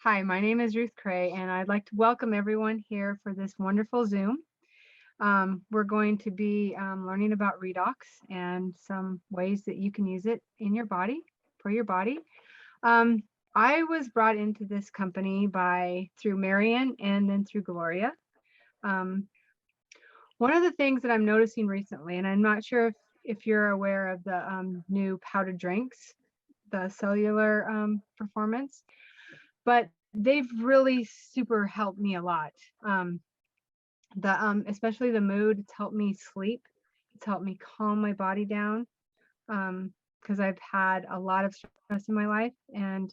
Hi, my name is Ruth Crea, and I'd like to welcome everyone here for this wonderful Zoom. We're going to be learning about redox and some ways that you can use it in your body, for your body. I was brought into this company through Marian and then through Gloria. One of the things that I'm noticing recently, and I'm not sure if you're aware of the new powdered drinks, the cellular performance, but they've really super helped me a lot. Especially the mood, it's helped me sleep. It's helped me calm my body down because I've had a lot of stress in my life and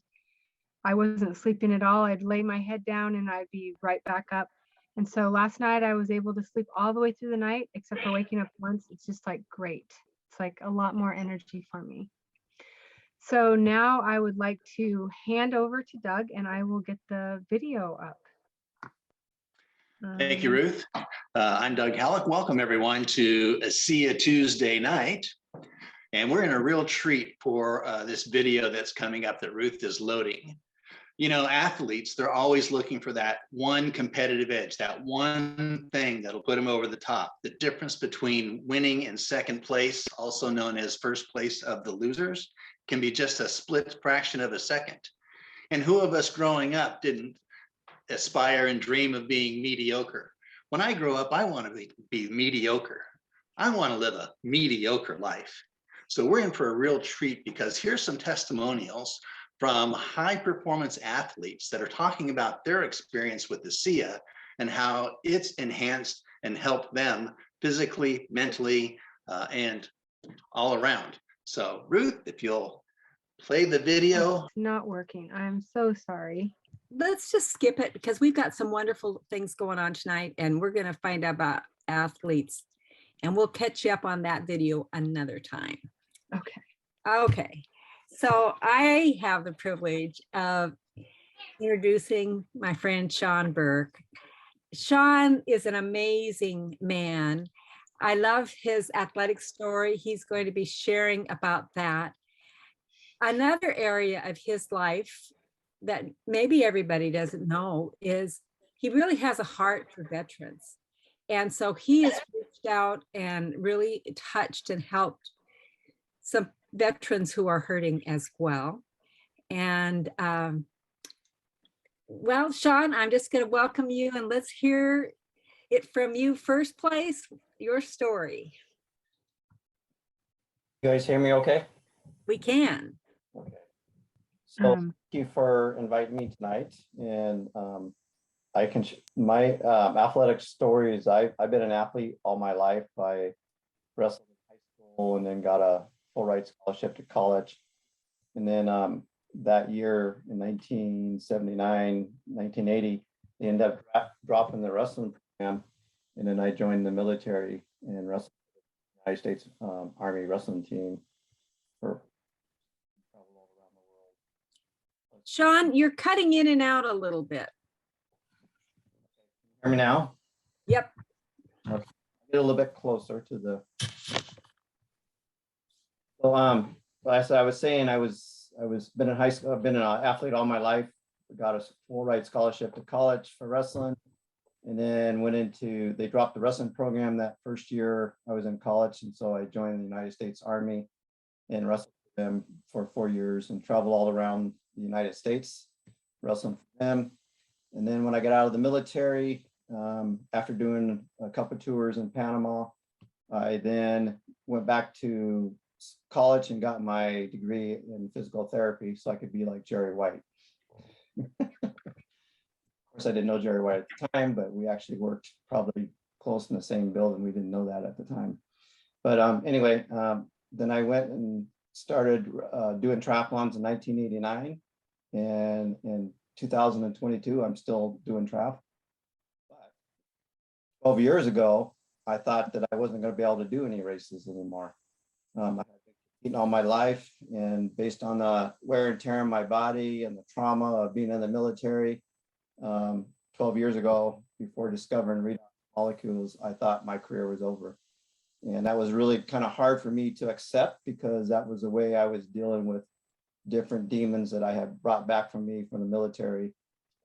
I wasn't sleeping at all. I'd lay my head down and I'd be right back up. And so last night I was able to sleep all the way through the night, except for waking up once. It's just like great. It's like a lot more energy for me. So now I would like to hand over to Doug and I will get the video up. Thank you, Ruth. I'm Doug Hallock. Welcome everyone to ASEA Tuesday night. And we're in a real treat for this video that's coming up that Ruth is loading. You know, athletes, they're always looking for that one competitive edge, that one thing that'll put them over the top. The difference between winning and second place, also known as first place of the losers, can be just a split fraction of a second. And who of us growing up didn't aspire and dream of being mediocre? When I grow up, I want to be mediocre. I want to live a mediocre life. So we're in for a real treat because here's some testimonials from high performance athletes that are talking about their experience with ASEA and how it's enhanced and helped them physically, mentally, and all around. So Ruth, if you'll play the video. It's not working. I'm so sorry. Let's just skip it because we've got some wonderful things going on tonight and we're going to find out about athletes and we'll catch you up on that video another time. Okay. So I have the privilege of introducing my friend Shawn Burke. Shawn is an amazing man. I love his athletic story. He's going to be sharing about that. Another area of his life that maybe everybody doesn't know is he really has a heart for veterans. And so he has reached out and really touched and helped some veterans who are hurting as well. And well, Shawn, I'm just going to welcome you and let's hear it from you first place, your story. You guys hear me okay? We can. Okay. So thank you for inviting me tonight. And I can, my athletic story is I've been an athlete all my life. I wrestled in high school and then got a full ride scholarship to college. And then that year in 1979, 1980, they ended up dropping the wrestling program. And then I joined the military and wrestled with the United States Army wrestling team for travel all around the world. Shawn, you're cutting in and out a little bit. Hear me now? Yep. Okay. Get a little bit closer to the. So as I was saying, I was been in high school. I've been an athlete all my life. Got a full ride scholarship to college for wrestling, and then went into. They dropped the wrestling program that first year I was in college, and so I joined the United States Army, and wrestled with them for 4 years and traveled all around the United States, wrestling for them. And then when I got out of the military, after doing a couple of tours in Panama, I then went back to college and got my degree in physical therapy so I could be like Jerry White. Of course, I didn't know Jerry White at the time, but we actually worked probably close in the same building. We didn't know that at the time. But anyway, then I went and started doing triathlons in 1989. And in 2022, I'm still doing triathlon. 12 years ago, I thought that I wasn't going to be able to do any races anymore. I had been competing all my life, and based on the wear and tear on my body and the trauma of being in the military, 12 years ago, before discovering redox molecules, I thought my career was over. And that was really kind of hard for me to accept because that was the way I was dealing with different demons that I had brought back from me from the military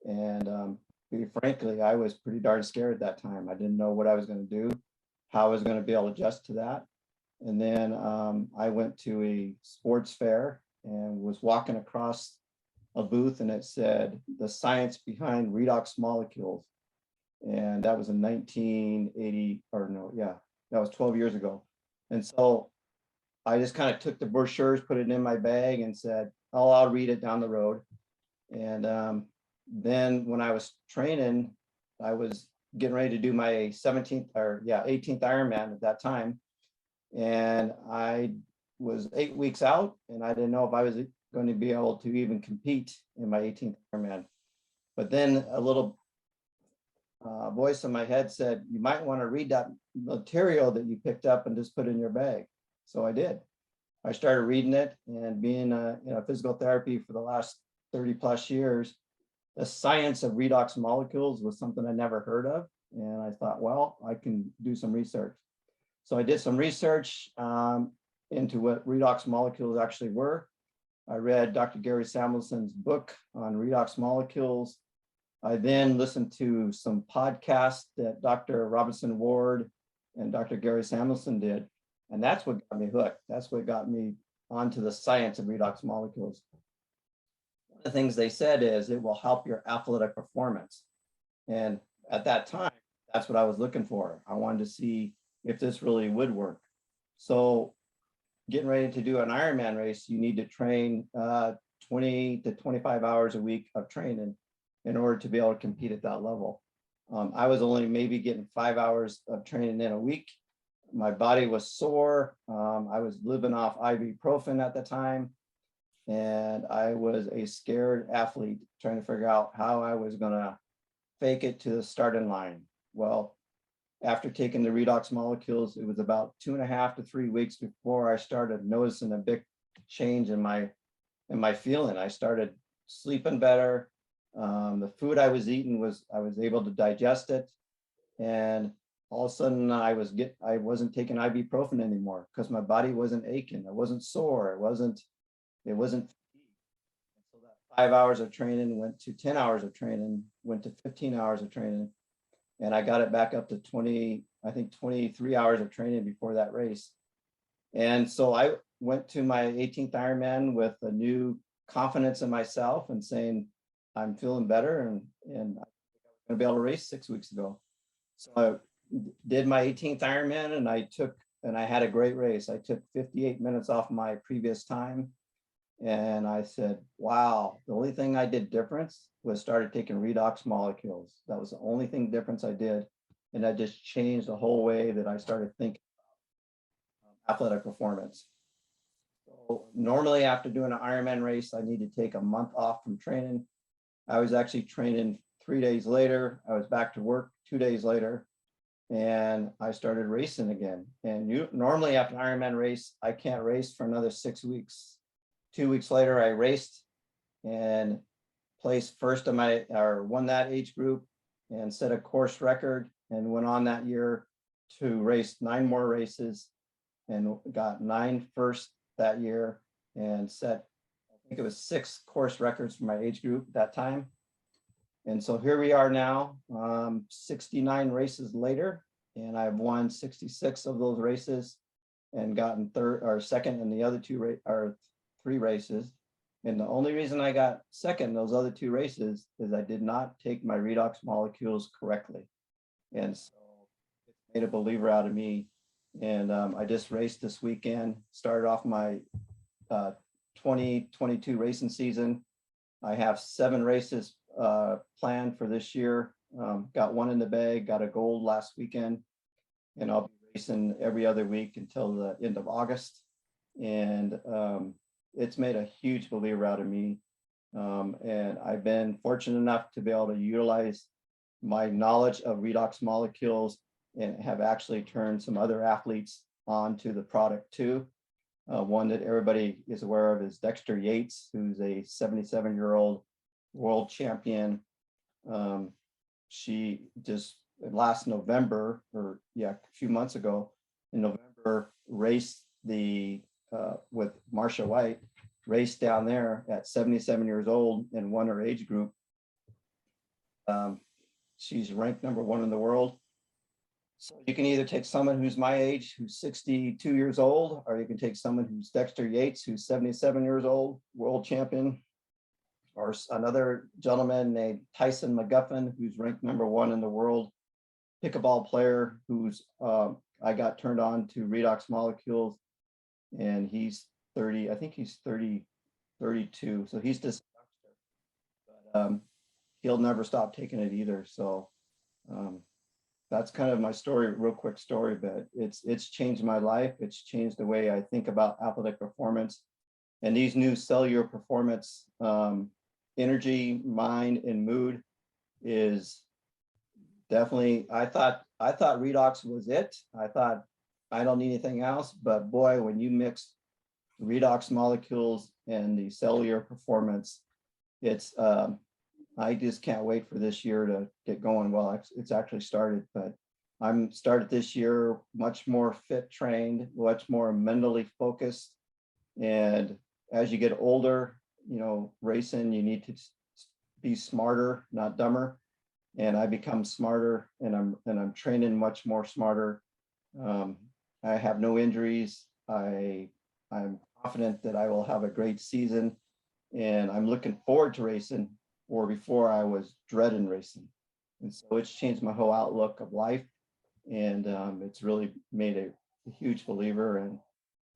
And to be frankly, I was pretty darn scared at that time. I didn't know what I was going to do, how I was going to be able to adjust to that. And then I went to a sports fair and was walking across a booth, and it said the science behind redox molecules. And that was in 1980, or no, yeah, that was 12 years ago. And so I just kind of took the brochures, put it in my bag and said, oh, I'll read it down the road. And then when I was training, I was getting ready to do my 18th Ironman at that time. And I was 8 weeks out, and I didn't know if I was going to be able to even compete in my 18th Ironman. But then a little voice in my head said, you might want to read that material that you picked up and just put in your bag. So I did. I started reading it, and being in physical therapy for the last 30 plus years, the science of redox molecules was something I never heard of. And I thought, well, I can do some research. So I did some research into what redox molecules actually were. I read Dr. Gary Samuelson's book on redox molecules. I then listened to some podcasts that Dr. Robinson Ward and Dr. Gary Samuelson did. And that's what got me hooked. That's what got me onto the science of redox molecules. One of the things they said is it will help your athletic performance. And at that time, that's what I was looking for. I wanted to see if this really would work. So getting ready to do an Ironman race, you need to train 20 to 25 hours a week of training in order to be able to compete at that level. I was only maybe getting 5 hours of training in a week. My body was sore. I was living off ibuprofen at the time. And I was a scared athlete trying to figure out how I was going to fake it to the starting line. Well, after taking the redox molecules, it was about 2.5 to 3 weeks before I started noticing a big change in my feeling. I started sleeping better. The food I was eating I was able to digest it. And all of a sudden I wasn't taking ibuprofen anymore because my body wasn't aching. I wasn't sore. It wasn't fatigued. So that 5 hours of training went to 10 hours of training, went to 15 hours of training. And I got it back up to 23 hours of training before that race. And so I went to my 18th Ironman with a new confidence in myself and saying, I'm feeling better and I'm going to be able to race 6 weeks ago. So I did my 18th Ironman and I had a great race. I took 58 minutes off my previous time. And I said, wow, the only thing I did different was started taking redox molecules. That was the only thing difference I did. And that just changed the whole way that I started thinking about athletic performance. So normally after doing an Ironman race, I need to take a month off from training. I was actually training 3 days later. I was back to work 2 days later, and I started racing again. And normally after an Ironman race, I can't race for another 6 weeks. 2 weeks later, I raced and placed first won that age group and set a course record, and went on that year to race 9 more races and got 9 first that year and set, I think it was 6 course records for my age group at that time. And so here we are now, 69 races later, and I've won 66 of those races and gotten second in the other 3 races. And the only reason I got second in those other 2 races is I did not take my redox molecules correctly. And so it made a believer out of me. And I just raced this weekend, started off my 2022 racing season. I have 7 races planned for this year. Got 1 in the bag, got a gold last weekend, and I'll be racing every other week until the end of August. And it's made a huge believer out of me. And I've been fortunate enough to be able to utilize my knowledge of redox molecules and have actually turned some other athletes onto the product too. One that everybody is aware of is Dexter Yates, who's a 77-year-old world champion. She just last November, a few months ago in November, raced with Marsha White, raced down there at 77 years old and won her age group. She's ranked #1 in the world. So you can either take someone who's my age, who's 62 years old, or you can take someone who's Dexter Yates, who's 77 years old, world champion, or another gentleman named Tyson McGuffin, who's ranked #1 in the world, pickleball player, who's I got turned on to redox molecules, and he's 30, I think he's 32. So he's just, but he'll never stop taking it either. So that's kind of my story, real quick story, but it's changed my life. It's changed the way I think about athletic performance. And these new cellular performance, energy, mind, and mood is definitely, I thought redox was it. I thought I don't need anything else, but boy, when you mix redox molecules and the cellular performance, it's I just can't wait for this year to get going. Well, it's actually started, but I'm started this year much more fit trained, much more mentally focused. And as you get older, you know, racing, you need to be smarter, not dumber. And I become smarter, and I'm training much more smarter. I have no injuries. I'm confident that I will have a great season, and I'm looking forward to racing. Or before, I was dreading racing. And so it's changed my whole outlook of life. And it's really made a huge believer.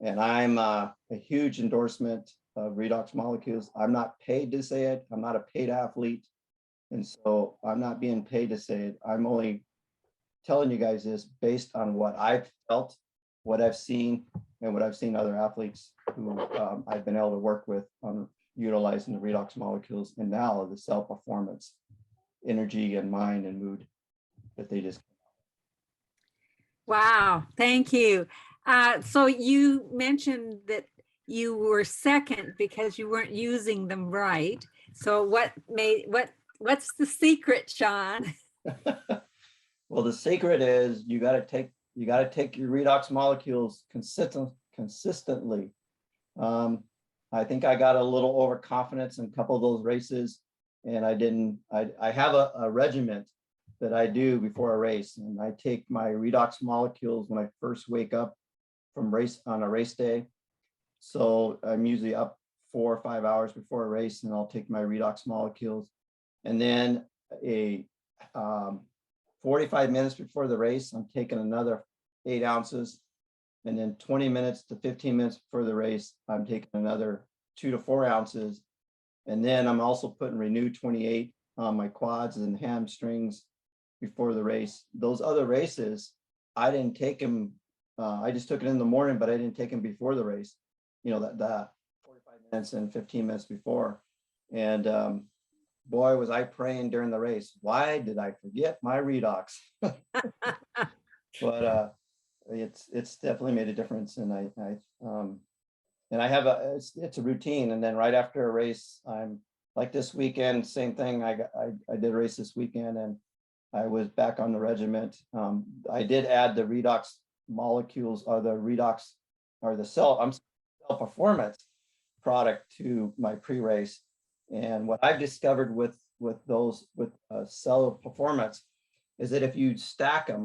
And I'm a huge endorsement of redox molecules. I'm not paid to say it. I'm not a paid athlete. And so I'm not being paid to say it. I'm only telling you guys this based on what I've felt, what I've seen, and what I've seen other athletes who I've been able to work with on utilizing the redox molecules, and now the cell performance, energy and mind and mood that they just. Wow, thank you. So you mentioned that you were second because you weren't using them right. So what's the secret, Shawn? Well, the secret is you got to take your redox molecules consistently. I think I got a little overconfidence in a couple of those races, and I have a regimen that I do before a race, and I take my redox molecules when I first wake up from on a race day. So I'm usually up 4 or 5 hours before a race, and I'll take my redox molecules. And then 45 minutes before the race, I'm taking another 8 ounces. And then 20 minutes to 15 minutes before the race, I'm taking another 2 to 4 ounces. And then I'm also putting Renew 28 on my quads and hamstrings before the race. Those other races, I didn't take them. I just took it in the morning, but I didn't take them before the race. You know, that 45 minutes and 15 minutes before. And boy, was I praying during the race. Why did I forget my redox? But it's definitely made a difference, and I have it's a routine. And then right after a race, I'm like this weekend, same thing. I did a race this weekend, and I was back on the regiment. I did add the redox molecules, or the redox, or the cell performance product to my pre-race. And what I've discovered with cell performance is that if you stack them,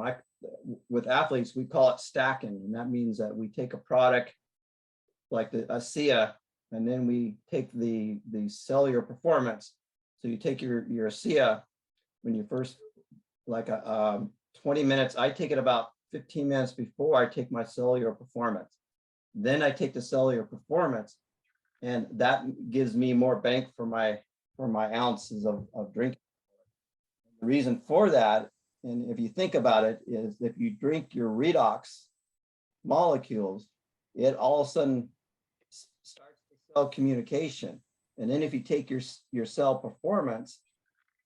with athletes, we call it stacking. And that means that we take a product like the ASEA, and then we take the cellular performance. So you take your ASEA when you first, like 20 minutes, I take it about 15 minutes before I take my cellular performance. Then I take the cellular performance, and that gives me more bang for my ounces of drinking. The reason for that, and if you think about it, is if you drink your redox molecules, it all of a sudden starts the cell communication. And then if you take your cell performance,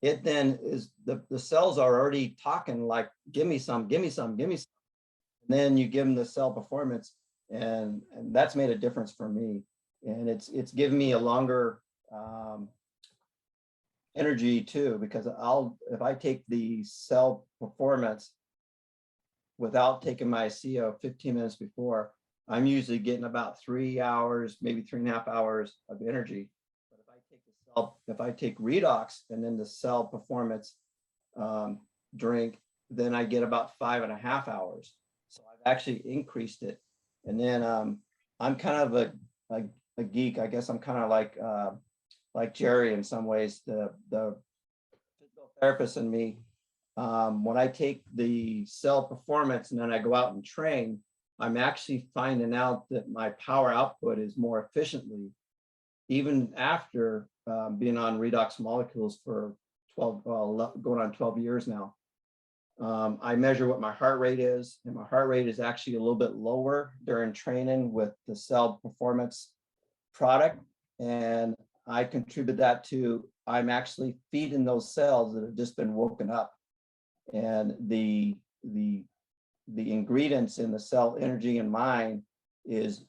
it then is the cells are already talking like, give me some, give me some, give me some. And then you give them the cell performance, and that's made a difference for me. And it's given me a longer energy too, because if I take the cell performance without taking my ASEA 15 minutes before, I'm usually getting about 3 hours, maybe 3.5 hours of energy. But if I take redox and then the cell performance drink, then I get about 5.5 hours. So I've actually increased it. And then I'm kind of a geek. I guess I'm kind of like Jerry in some ways, the physical therapist in me. When I take the cell performance and then I go out and train, I'm actually finding out that my power output is more efficiently, even after being on redox molecules for 12, going on 12 years now. I measure what my heart rate is, and my heart rate is actually a little bit lower during training with the cell performance product. And I contribute that to, I'm actually feeding those cells that have just been woken up. And the ingredients in the cell energy and mind is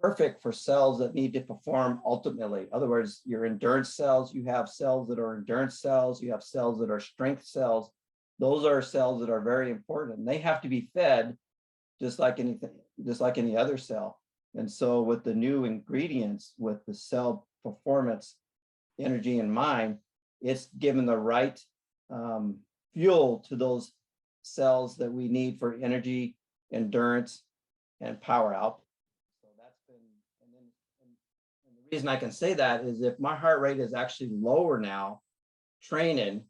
perfect for cells that need to perform ultimately. In other words, your endurance cells, you have cells that are endurance cells, you have cells that are strength cells. Those are cells that are very important, and they have to be fed just like anything, just like any other cell. And so with the new ingredients, with the cell performance, energy and mind, it's given the right fuel to those cells that we need for energy, endurance, and power output. The reason I can say that is if my heart rate is actually lower now, training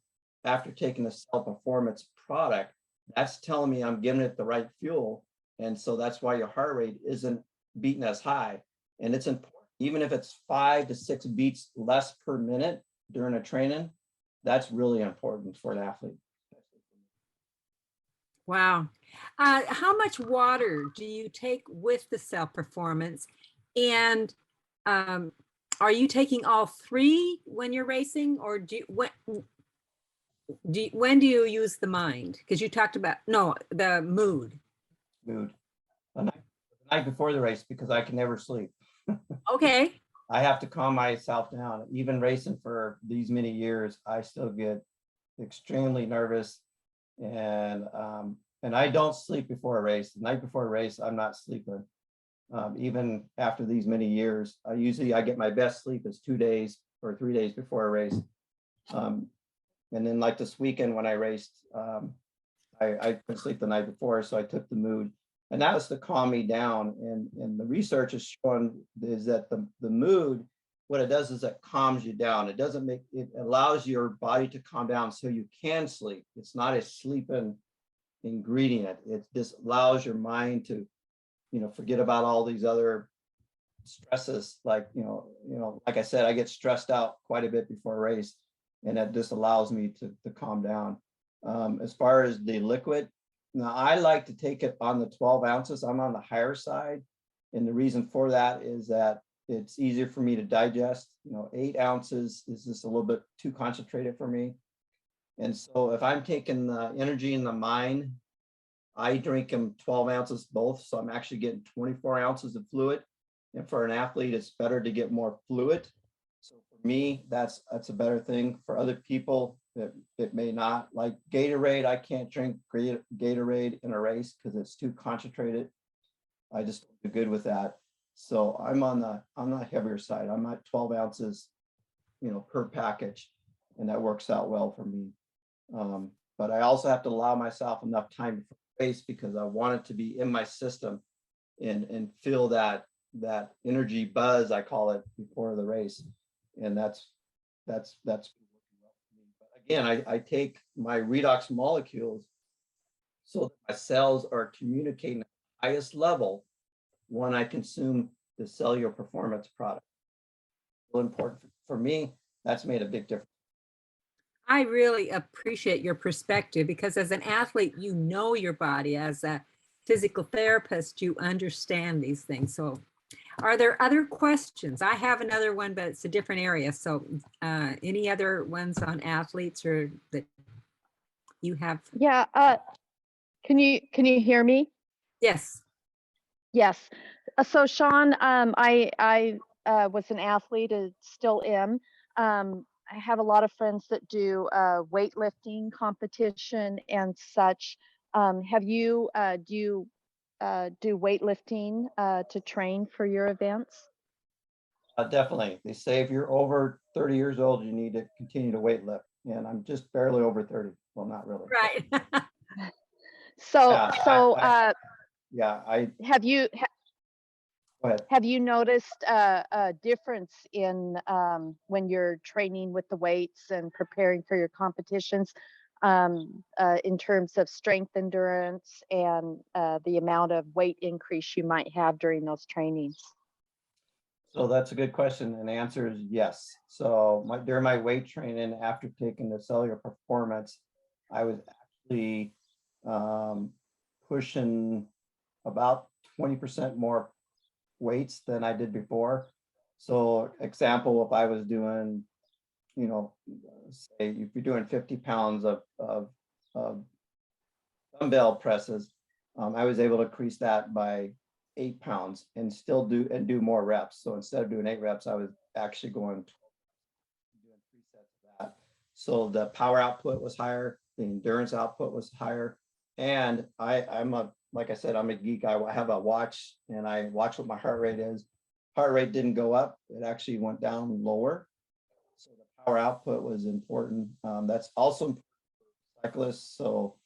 after taking the cell performance product, that's telling me I'm giving it the right fuel. And so that's why your heart rate isn't beating as high. And it's important, even if it's 5 to 6 beats less per minute during a training, that's really important for an athlete. Wow. How much water do you take with the cell performance? And are you taking all 3 when you're racing, or when do you use the mind? Because you talked about, no, the mood. The night before the race, because I can never sleep. Okay. I have to calm myself down. Even racing for these many years, I still get extremely nervous, and I don't sleep before a race. The night before a race, I'm not sleeping. Even after these many years, I get my best sleep is 2 days or 3 days before a race. And then like this weekend when I raced, I couldn't sleep the night before, so I took the mood, and that was to calm me down. And the research has shown is that the mood, what it does is it calms you down. It doesn't make, it allows your body to calm down so you can sleep. It's not a sleeping ingredient. It just allows your mind to, forget about all these other stresses. Like, like I said, I get stressed out quite a bit before a race, and that just allows me to calm down. As far as the liquid, now I like to take it on the 12 ounces. I'm on the higher side. And the reason for that is that it's easier for me to digest. 8 ounces is just a little bit too concentrated for me. And so if I'm taking the energy and the mind, I drink them 12 ounces both. So I'm actually getting 24 ounces of fluid. And for an athlete, it's better to get more fluid. So for me, that's a better thing. For other people, it may not. Like Gatorade, I can't drink Gatorade in a race because it's too concentrated. I just don't do good with that. So I'm on the heavier side. I'm at 12 ounces, per package, and that works out well for me. But I also have to allow myself enough time before the race because I want it to be in my system and feel that energy buzz, I call it, before the race. And that's working well for me. But again, I take my redox molecules so that my cells are communicating at the highest level when I consume the cellular performance product. So important for me, that's made a big difference. I really appreciate your perspective, because as an athlete, you know your body. As a physical therapist, you understand these things. So are there other questions? I have another one, but it's a different area. So any other ones on athletes or that you have? Yeah. Can you hear me? Yes. Yes. So Shawn, I was an athlete and still am. I have a lot of friends that do weightlifting competition and such. Have you do weightlifting to train for your events? Definitely. They say if you're over 30 years old, you need to continue to weight lift. And I'm just barely over 30. Well, not really. Right. So, Yeah, have you go ahead. have you noticed a difference in when you're training with the weights and preparing for your competitions, in terms of strength endurance and the amount of weight increase you might have during those trainings? So that's a good question, and the answer is yes. So during my weight training, after taking the cellular performance, I was actually pushing about 20% more weights than I did before. So example, if I was doing, you know, say if you're doing 50 pounds of dumbbell presses, I was able to increase that by 8 pounds and still do more reps. So instead of doing 8 reps, I was actually doing 3 sets of that. So the power output was higher, the endurance output was higher. And like I said, I'm a geek. I have a watch and I watch what my heart rate is. Heart rate didn't go up, it actually went down lower. So the power output was important. That's also important for cyclists. So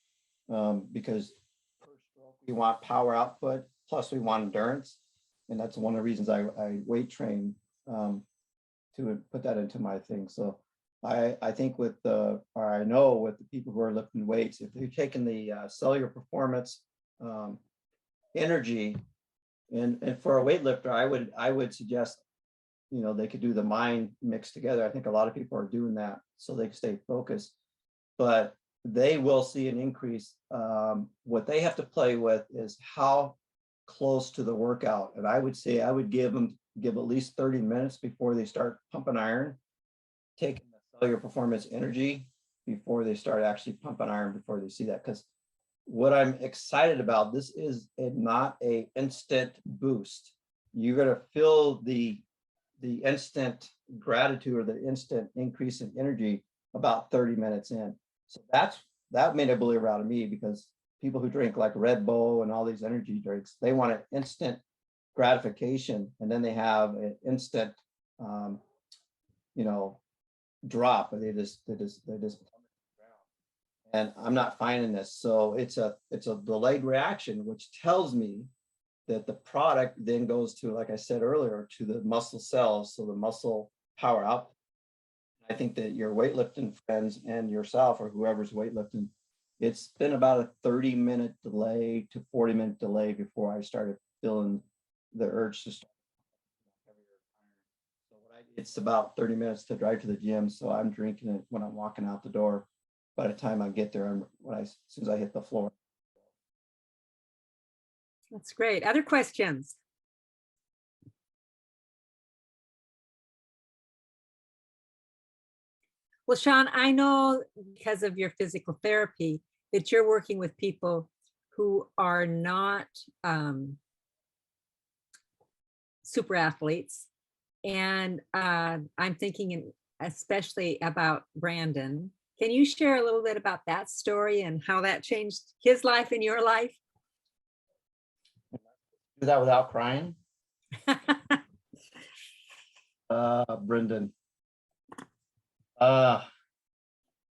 because per stroke, we want power output, plus we want endurance. And that's one of the reasons I weight train to put that into my thing. So I think I know with the people who are lifting weights, if they're taking the cellular performance energy, and for a weightlifter, I would suggest, you know, they could do the mind mix together. I think a lot of people are doing that so they can stay focused, but they will see an increase. What they have to play with is how close to the workout. And I would say I would give at least 30 minutes before they start pumping iron, taking the cellular performance energy before they start actually pumping iron, before they see that. Because what I'm excited about, this is not a instant boost. You're going to feel the instant gratitude or the instant increase in energy about 30 minutes in. So that made a believer out of me, because people who drink like Red Bull and all these energy drinks, they want an instant gratification, and then they have an instant drop, and they just and I'm not finding this. So it's a delayed reaction, which tells me that the product then goes to, like I said earlier, to the muscle cells, so the muscle power up. I think that your weightlifting friends and yourself, or whoever's weightlifting, it's been about a 30-minute delay to 40-minute delay before I started feeling the urge to start. So it's about 30 minutes to drive to the gym, so I'm drinking it when I'm walking out the door. By the time I get there, as soon as I hit the floor. That's great. Other questions? Well, Shawn, I know because of your physical therapy that you're working with people who are not super athletes. And I'm thinking especially about Brandon. Can you share a little bit about that story and how that changed his life and your life? Do that without crying. Brendan.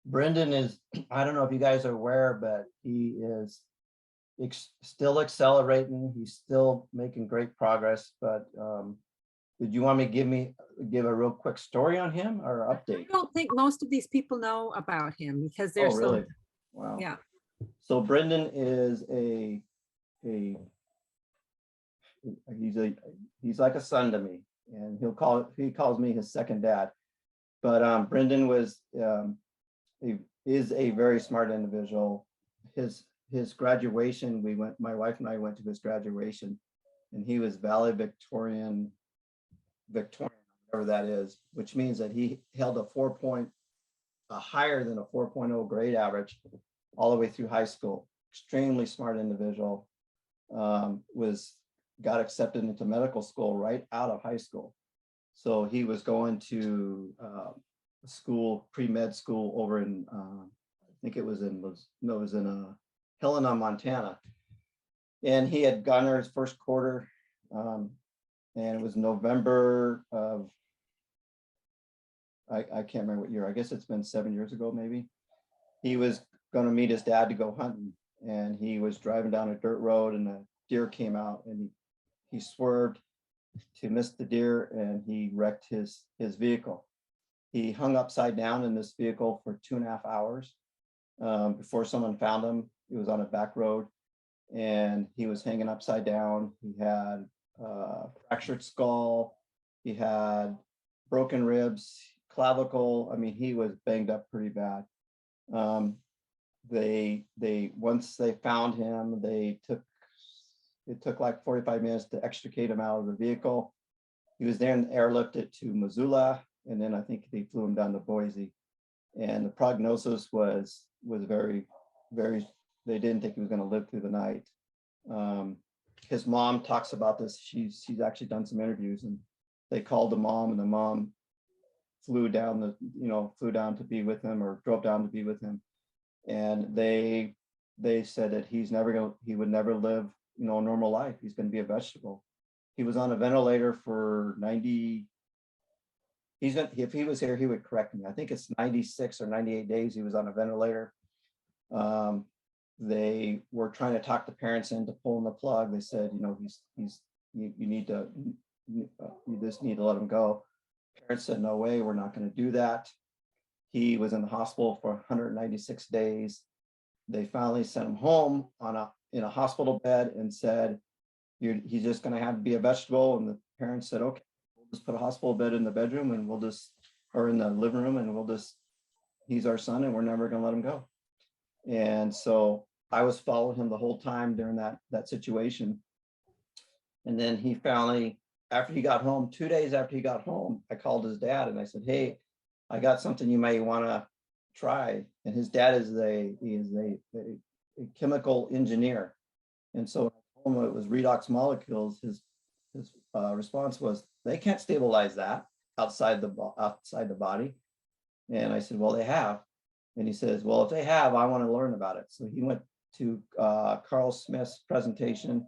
Brendan is, I don't know if you guys are aware, but he is still accelerating. He's still making great progress. But did you want me to give a real quick story on him or update? I don't think most of these people know about him because they're really? Wow. Yeah. So Brendan is he's like a son to me, and he calls me his second dad. But Brendan is a very smart individual. His graduation, my wife and I went to his graduation, and he was valedictorian, whatever that is, which means that he held a higher than a 4.0 grade average all the way through high school. Extremely smart individual. Got accepted into medical school right out of high school. So he was going to school, pre-med school over in, I think it was in Helena, Montana. And he had gone there his first quarter. and it was November of, I can't remember what year. I guess it's been 7 years ago, maybe. He was going to meet his dad to go hunting, and he was driving down a dirt road, and a deer came out, and he swerved to miss the deer, and he wrecked his vehicle. He hung upside down in this vehicle for 2.5 hours before someone found him. It was on a back road, and he was hanging upside down. He had fractured skull. He had broken ribs, clavicle. I mean, he was banged up pretty bad. Once they found him, it took like 45 minutes to extricate him out of the vehicle. He was then airlifted to Missoula, and then I think they flew him down to Boise. And the prognosis was very, very, they didn't think he was going to live through the night. His mom talks about this. She's actually done some interviews, and they called the mom, and the mom flew down to be with him, or drove down to be with him. And they said that he would never live, a normal life. He's going to be a vegetable. He was on a ventilator for 90. If he was here, he would correct me. I think it's 96 or 98 days he was on a ventilator. They were trying to talk the parents into pulling the plug. They said, you just need to let him go. Parents said, no way, we're not going to do that. He was in the hospital for 196 days. They finally sent him home in a hospital bed and said, he's just going to have to be a vegetable. And the parents said, okay, we'll just put a hospital bed in the bedroom, and or in the living room, and he's our son, and we're never going to let him go. And so I was following him the whole time during that situation. And then he finally, after he got home, 2 days after he got home, I called his dad and I said, hey, I got something you may want to try. And his dad is a chemical engineer. And so when it was redox molecules, his response was, they can't stabilize that outside the body. And I said, well, they have. And he says, well, if they have, I want to learn about it. So he went to Carl Smith's presentation.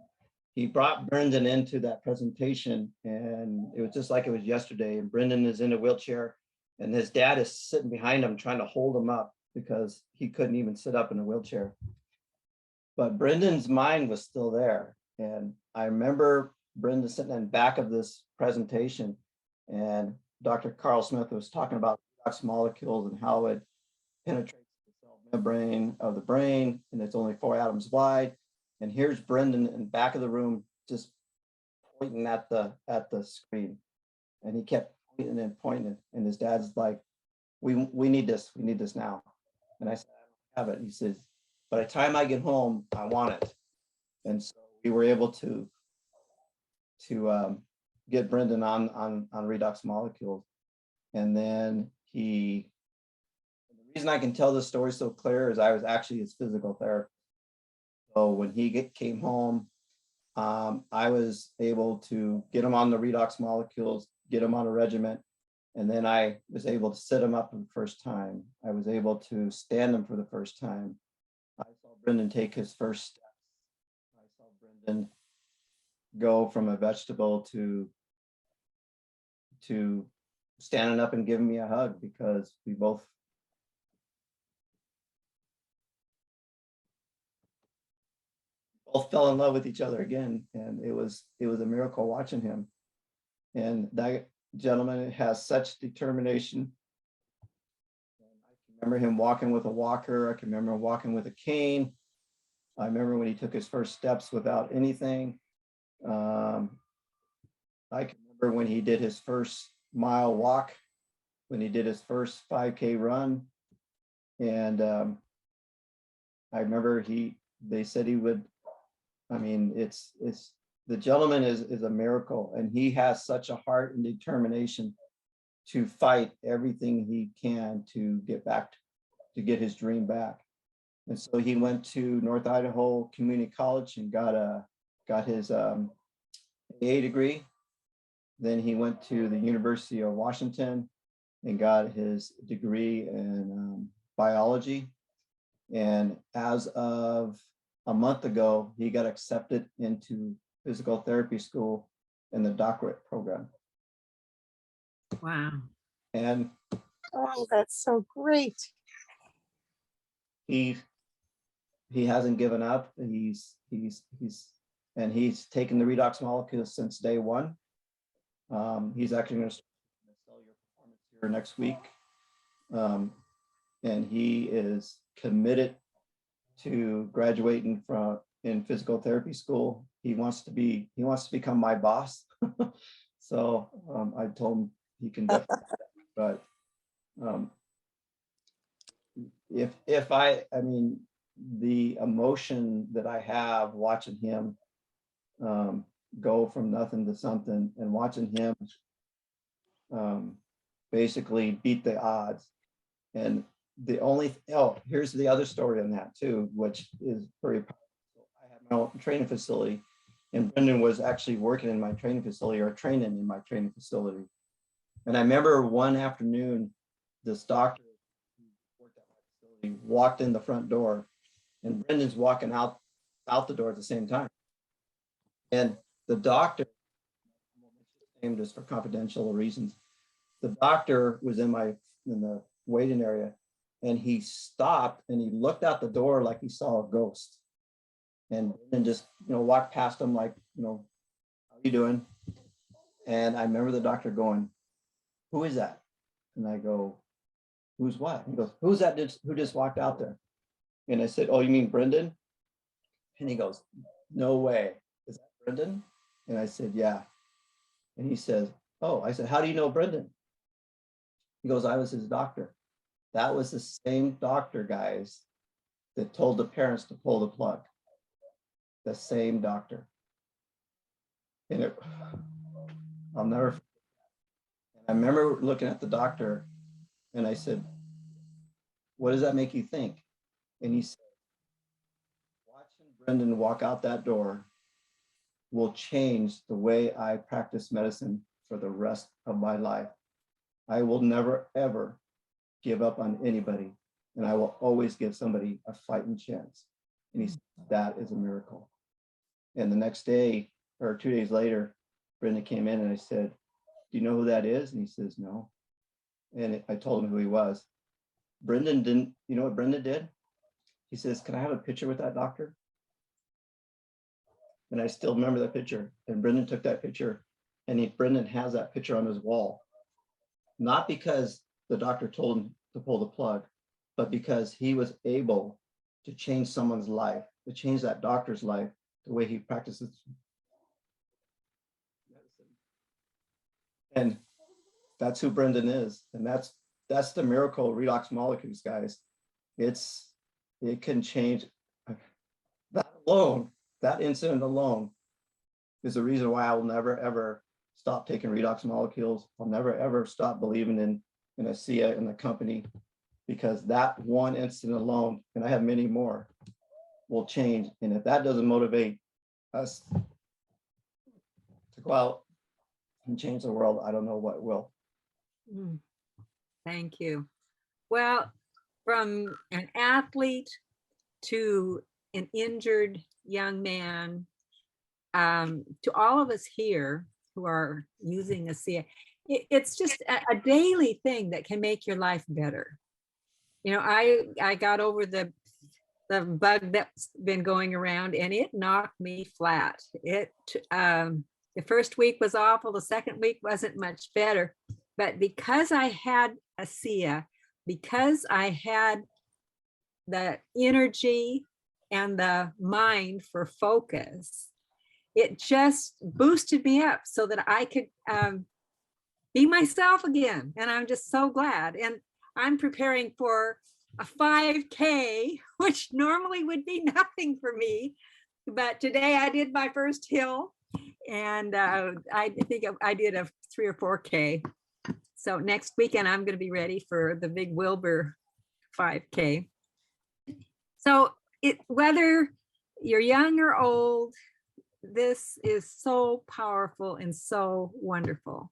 He brought Brendan into that presentation, and it was just like it was yesterday. And Brendan is in a wheelchair, and his dad is sitting behind him trying to hold him up because he couldn't even sit up in a wheelchair. But Brendan's mind was still there. And I remember Brendan sitting in the back of this presentation, and Dr. Carl Smith was talking about redox molecules and how it penetrates the cell membrane of the brain, and it's only 4 atoms wide. And here's Brendan in the back of the room just pointing at the screen. And he kept pointing and pointing. And his dad's like, we need this. We need this now. And I said, I don't have it. He says, by the time I get home, I want it. And so we were able to get Brendan on redox molecules. And then the reason I can tell this story so clear is I was actually his physical therapist. So when he came home, I was able to get him on the redox molecules, get him on a regimen, and then I was able to sit him up for the first time. I was able to stand him for the first time. I saw Brendan take his first steps. I saw Brendan go from a vegetable to standing up and giving me a hug, because we both fell in love with each other again. And it was a miracle watching him. And that gentleman has such determination. And I can remember him walking with a walker. I can remember him walking with a cane. I remember when he took his first steps without anything. I can remember when he did his first mile walk, when he did his first 5K run. And I remember they said he would, I mean, it's the gentleman is a miracle, and he has such a heart and determination to fight everything he can to get his dream back. And so he went to North Idaho Community College and got his AA degree. Then he went to the University of Washington and got his degree in biology. And as of a month ago, he got accepted into physical therapy school in the doctorate program. Wow. And Oh, that's so great. he hasn't given up. He's taken the redox molecules since day one. He's actually going to start cellular performance here next week. And he is committed to graduating in physical therapy school. He wants to become my boss. So I told him he can definitely, but I mean, the emotion that I have watching him go from nothing to something, and watching him basically beat the odds. And here's the other story on that too, which is very powerful. I have my own training facility, and Brendan was actually working in my training facility, or training in my training facility. And I remember one afternoon, this doctor who worked at my facility walked in the front door, and Brendan's walking out the door at the same time. And the doctor, named just for confidential reasons, the doctor was in the waiting area, and he stopped and he looked out the door like he saw a ghost, and just walked past him like, how you doing? And I remember the doctor going, "Who is that?" And I go, "Who's what?" He goes, "Who's that who just walked out there?" And I said, "Oh, you mean Brendan?" And he goes, "No way. Is that Brendan?" And I said, "Yeah." And he says, "Oh," I said, "How do you know Brendan?" He goes, "I was his doctor." That was the same doctor, guys, that told the parents to pull the plug. The same doctor. And I'll never forget that. I remember looking at the doctor and I said, "What does that make you think?" And he said, "Watching Brendan walk out that door will change the way I practice medicine for the rest of my life. I will never, ever give up on anybody, and I will always give somebody a fighting chance." And he said, "That is a miracle." And the next day, or 2 days later, Brendan came in and I said, "Do you know who that is?" And he says, "No." And I told him who he was. Brendan didn't, you know what Brendan did? He says, "Can I have a picture with that doctor?" And I still remember that picture. And Brendan took that picture, and Brendan has that picture on his wall. Not because the doctor told him to pull the plug, but because he was able to change someone's life, to change that doctor's life, the way he practices medicine. And that's who Brendan is. And that's the miracle of redox molecules, guys. It can change. That alone, that incident alone is the reason why I will never, ever stop taking redox molecules. I'll never, ever stop believing in ASEA and the company, because that one incident alone, and I have many more, will change. And if that doesn't motivate us to go out and change the world, I don't know what will. Thank you. Well, from an athlete to an injured young man, to all of us here who are using ASEA, it's just a daily thing that can make your life better. I got over the bug that's been going around, and it knocked me flat. The first week was awful. The second week wasn't much better, but because I had ASEA, because I had the energy and the mind for focus, it just boosted me up so that I could be myself again. And I'm just so glad. And I'm preparing for a 5K, which normally would be nothing for me. But today I did my first hill, and I think I did a 3 or 4K. So next weekend I'm going to be ready for the big Wilbur 5K. So whether you're young or old, this is so powerful and so wonderful.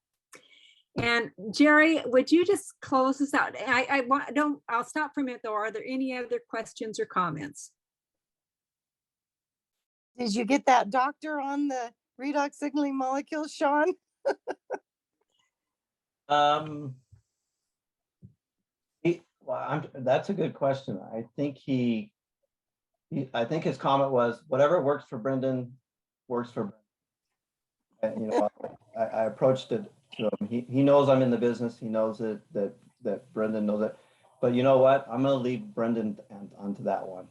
And Jerry, would you just close this out? I'll stop for a minute though. Are there any other questions or comments? Did you get that doctor on the redox signaling molecules, Shawn? That's a good question. I think I think his comment was, whatever works for Brendan works for Brendan. And, I approached it to him. He knows I'm in the business. He knows that Brendan knows it. But you know what? I'm going to leave Brendan onto that one.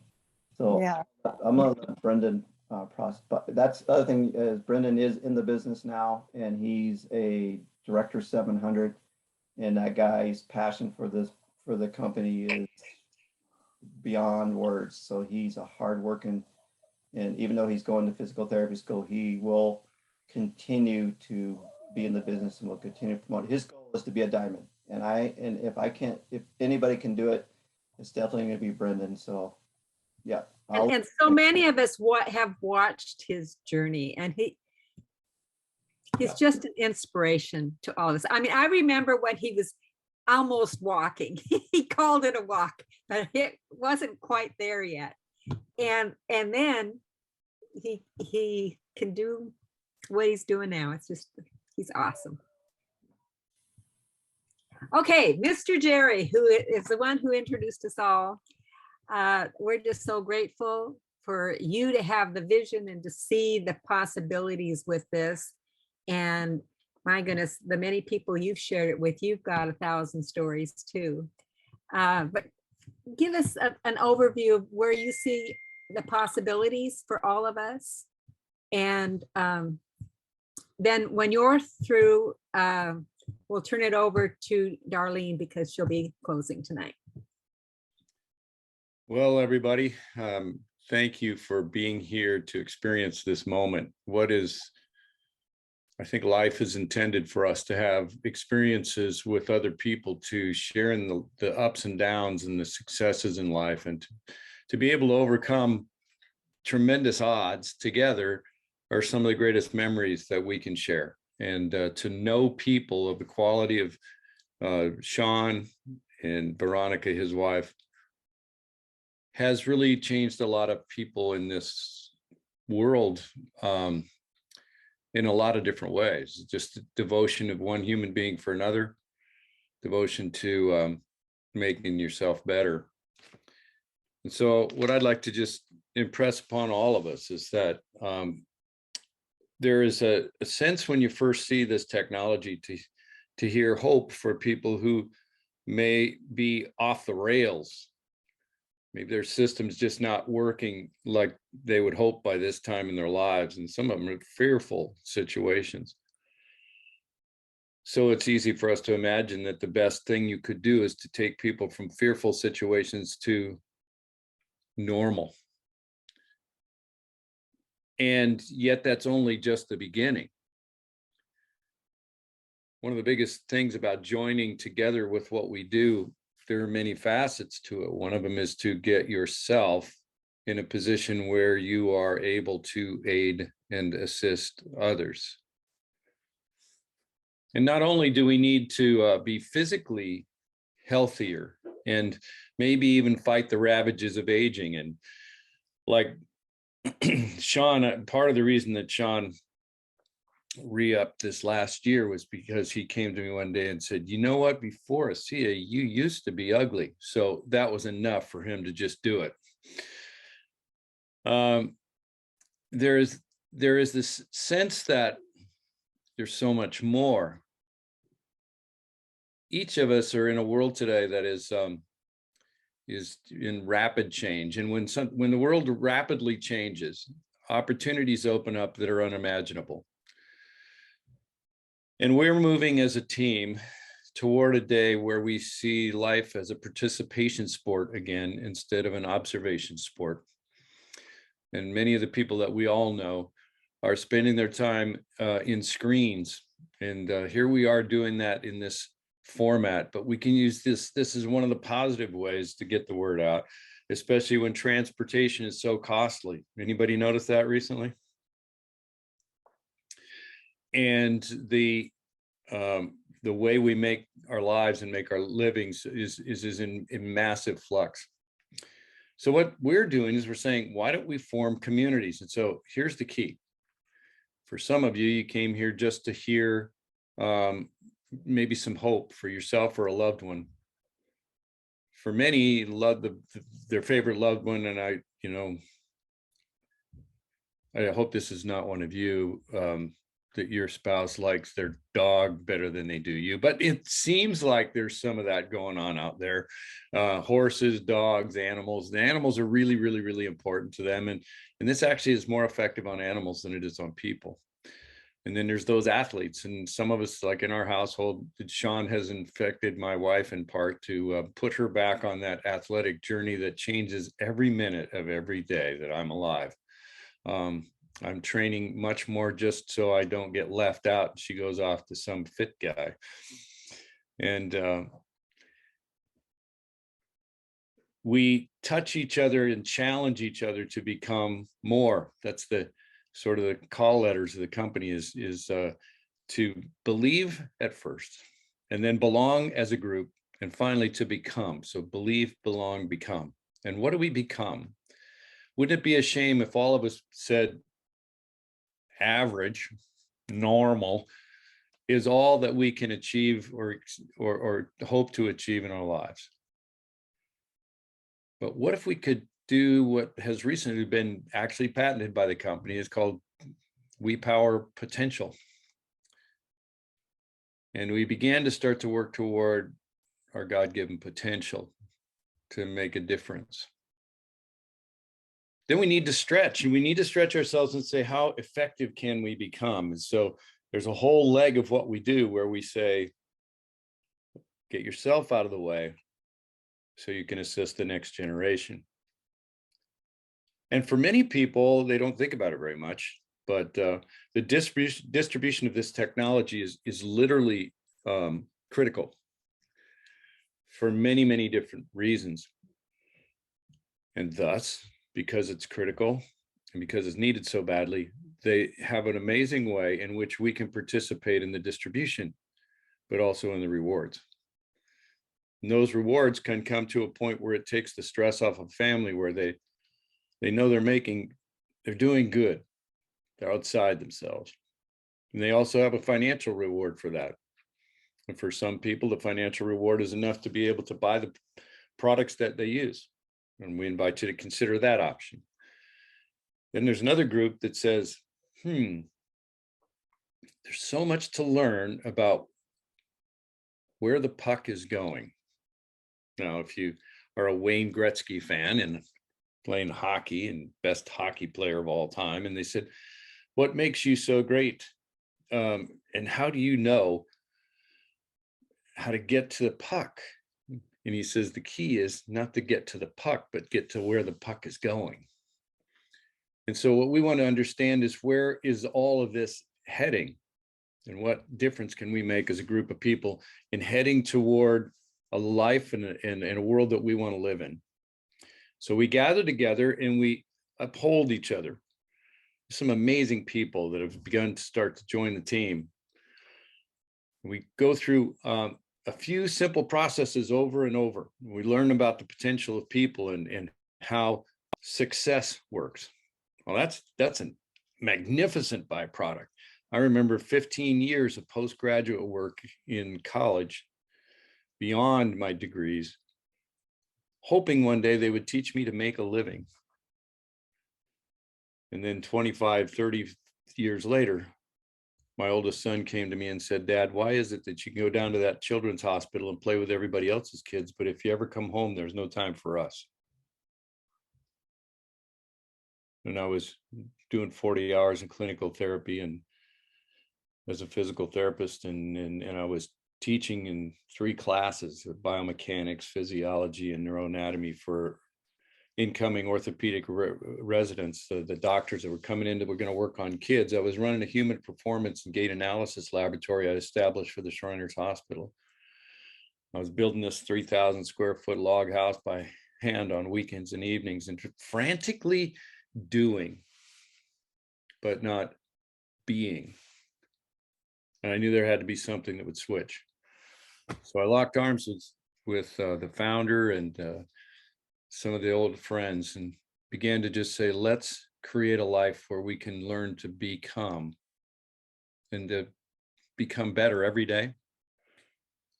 So Yeah. I'm going to let Brendan process. But that's the other thing is Brendan is in the business now, and he's a director 700. And that guy's passion for the company is beyond words. So he's a hardworking, and even though he's going to physical therapy school, he will continue to be in the business and will continue to promote. His goal is to be a diamond. And if anybody can do it, it's definitely going to be Brendan. So yeah. And so many of us have watched his journey, and he's just an inspiration to all of us. I mean, I remember when he was almost walking. He called it a walk, but it wasn't quite there yet. And then he can do what he's doing now. It's just, he's awesome. Okay, Mr. Jerry, who is the one who introduced us all. We're just so grateful for you to have the vision and to see the possibilities with this. And my goodness, the many people you've shared it with, you've got 1,000 stories too. But give us an overview of where you see the possibilities for all of us. And then when you're through, we'll turn it over to Darleen because she'll be closing tonight. Well, everybody, thank you for being here to experience this moment. I think life is intended for us to have experiences with other people, to share in the ups and downs and the successes in life, and to be able to overcome tremendous odds together are some of the greatest memories that we can share. And to know people of the quality of Shawn and Veronica, his wife, has really changed a lot of people in this world in a lot of different ways. Just the devotion of one human being for another, devotion to making yourself better. And so what I'd like to just impress upon all of us is that there is a sense when you first see this technology to hear hope for people who may be off the rails. Maybe their system's just not working like they would hope by this time in their lives. And some of them are fearful situations. So it's easy for us to imagine that the best thing you could do is to take people from fearful situations to normal. And yet that's only just the beginning. One of the biggest things about joining together with what we do, there are many facets to it. One of them is to get yourself in a position where you are able to aid and assist others. And not only do we need to be physically healthier and maybe even fight the ravages of aging. And like Shawn, part of the reason that Shawn re-upped this last year was because he came to me one day and said, you know what, before ASEA, you used to be ugly. So that was enough for him to just do it. There is this sense that there's so much more. Each of us are in a world today that is in rapid change. And when the world rapidly changes, opportunities open up that are unimaginable. And we're moving as a team toward a day where we see life as a participation sport again, instead of an observation sport. And many of the people that we all know are spending their time in screens. And here we are doing that in this format, but we can use this. This is one of the positive ways to get the word out, especially when transportation is so costly. Anybody notice that recently? And the way we make our lives and make our livings is in massive flux. So what we're doing is we're saying, why don't we form communities? And so here's the key. For some of you, you came here just to hear maybe some hope for yourself or a loved one. For many, love their favorite loved one, and I hope this is not one of you, that your spouse likes their dog better than they do you, but it seems like there's some of that going on out there. Horses, dogs, animals. The animals are really, really, really important to them, and this actually is more effective on animals than it is on people. And then there's those athletes, and some of us, like in our household, Shawn has infected my wife in part to put her back on that athletic journey that changes every minute of every day that I'm alive. I'm training much more just so I don't get left out. She goes off to some fit guy. And we touch each other and challenge each other to become more. That's the sort of the call letters of the company is to believe at first, and then belong as a group, and finally to become. So believe, belong, become. And what do we become? Wouldn't it be a shame if all of us said average, normal is all that we can achieve or hope to achieve in our lives? But what if we could do what has recently been actually patented by the company? Is called We Power Potential. And we began to start to work toward our God-given potential to make a difference. Then we need to stretch, and we need to stretch ourselves and say, how effective can we become? And so there's a whole leg of what we do where we say, get yourself out of the way so you can assist the next generation. And for many people, they don't think about it very much, but the distribution of this technology is literally critical for many, many different reasons. And thus, because it's critical and because it's needed so badly, they have an amazing way in which we can participate in the distribution, but also in the rewards. And those rewards can come to a point where it takes the stress off of family, where they know they're doing good. They're outside themselves. And they also have a financial reward for that. And for some people, the financial reward is enough to be able to buy the products that they use. And we invite you to consider that option. Then there's another group that says, there's so much to learn about where the puck is going. Now, if you are a Wayne Gretzky fan and playing hockey and best hockey player of all time, and they said, what makes you so great? And how do you know how to get to the puck? And he says, the key is not to get to the puck, but get to where the puck is going. And so what we want to understand is, where is all of this heading? And what difference can we make as a group of people in heading toward a life and a world that we want to live in? So we gather together and we uphold each other. Some amazing people that have begun to start to join the team. We go through a few simple processes over and over. We learn about the potential of people and how success works. Well, that's a magnificent byproduct. I remember 15 years of postgraduate work in college beyond my degrees, hoping one day they would teach me to make a living. And then 25, 30 years later, my oldest son came to me and said, Dad, why is it that you can go down to that children's hospital and play with everybody else's kids, but if you ever come home, there's no time for us? And I was doing 40 hours in clinical therapy and as a physical therapist, and I was teaching in 3 classes of biomechanics, physiology, and neuroanatomy for incoming orthopedic residents, the doctors that were coming in that were going to work on kids. I was running a human performance and gait analysis laboratory I established for the Shriners Hospital. I was building this 3,000 square foot log house by hand on weekends and evenings, and frantically doing, but not being. And I knew there had to be something that would switch. So I locked arms with the founder and some of the old friends and began to just say, let's create a life where we can learn to become and to become better every day.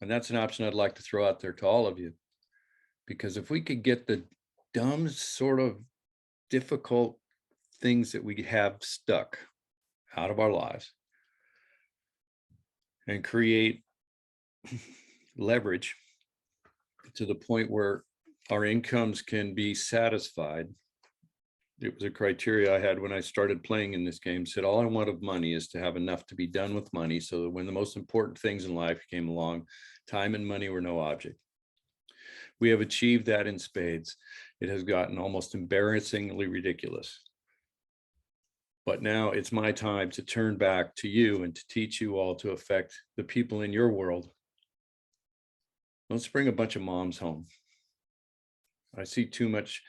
And that's an option I'd like to throw out there to all of you, because if we could get the dumb sort of difficult things that we have stuck out of our lives and create leverage to the point where our incomes can be satisfied. It was a criteria I had when I started playing in this game. Said all I want of money is to have enough to be done with money, so that when the most important things in life came along, time and money were no object. We have achieved that in spades. It has gotten almost embarrassingly ridiculous. But now it's my time to turn back to you and to teach you all to affect the people in your world. Let's bring a bunch of moms home. I see too much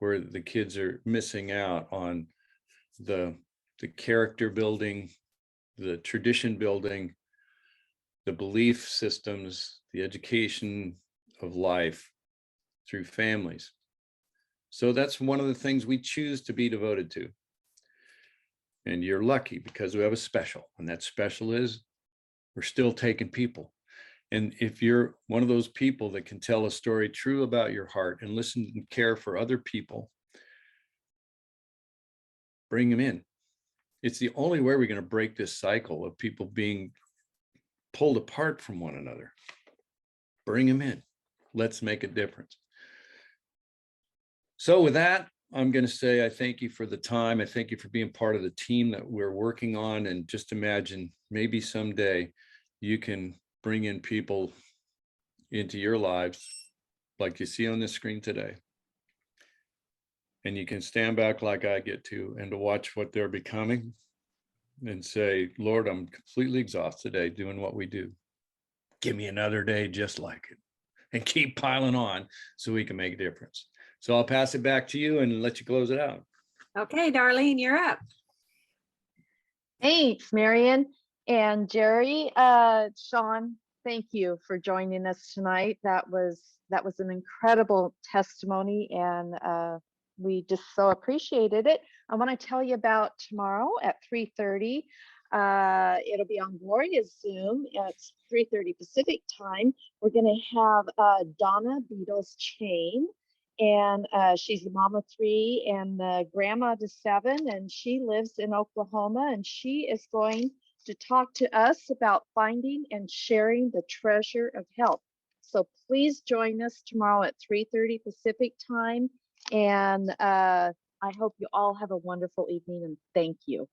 where the kids are missing out on the character building, the tradition building, the belief systems, the education of life through families. So that's one of the things we choose to be devoted to. And you're lucky because we have a special, and that special is we're still taking people. And if you're one of those people that can tell a story true about your heart and listen and care for other people, bring them in. It's the only way we're going to break this cycle of people being pulled apart from one another. Bring them in. Let's make a difference. So with that, I'm going to say I thank you for the time. I thank you for being part of the team that we're working on. And just imagine maybe someday you can bring in people into your lives like you see on this screen today. And you can stand back like I get to and to watch what they're becoming and say, Lord, I'm completely exhausted today doing what we do. Give me another day just like it, and keep piling on so we can make a difference. So I'll pass it back to you and let you close it out. Okay, Darleen, you're up. Thanks, Marian and Jerry. Shawn, thank you for joining us tonight. That was an incredible testimony, and we just so appreciated it. I want to tell you about tomorrow at 3:30. It'll be on Gloria's Zoom. It's 3:30 Pacific time. We're going to have Donna Beatles Chain. And she's the mom of 3 and the grandma to 7, and she lives in Oklahoma, and she is going to talk to us about finding and sharing the treasure of health. So please join us tomorrow at 3:30 Pacific time, and I hope you all have a wonderful evening, and thank you.